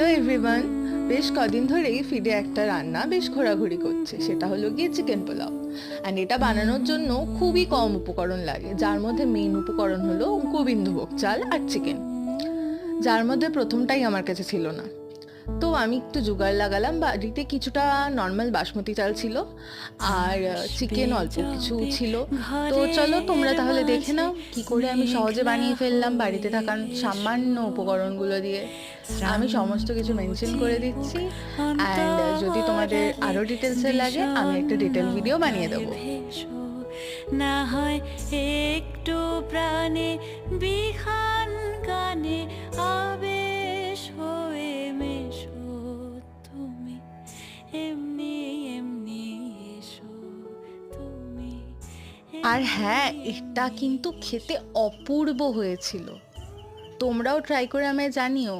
Hello everyone. বেশ কদিন ধরেই ফিডে একটা রান্না বেশ ঘোরাঘুরি করছে, সেটা হলো গিয়ে চিকেন পোলাও। অ্যান্ড এটা বানানোর জন্য খুবই কম উপকরণ লাগে, যার মধ্যে মেইন উপকরণ হলো গোবিন্দভোগ চাল আর চিকেন, যার মধ্যে প্রথমটাই আমার কাছে ছিল না। তো আমি একটু জোগাড় লাগালাম, বাড়িতে কিছুটা নর্মাল বাসমতি চাল ছিল আর চিকেন অল্প কিছু ছিল। তো চলো তোমরা তাহলে দেখে নাও কি করে আমি সহজে বানিয়ে ফেললাম বাড়িতে থাকা সামান্য উপকরণগুলো দিয়ে। আমি সমস্ত কিছু মেনশন করে দিচ্ছি, অ্যান্ড যদি তোমাদের আরও ডিটেলসে লাগে আমি একটা ডিটেল ভিডিও বানিয়ে দেবো। না হয় একটু প্রাণে বিহান গানে আবেশ হয়ে মেশো তুমি, এমনি এমনি এসো তুমি। আর হ্যাঁ, এটা কিন্তু খেতে অপূর্ব হয়েছিল। তোমরাও ট্রাই করে আমায় জানিও।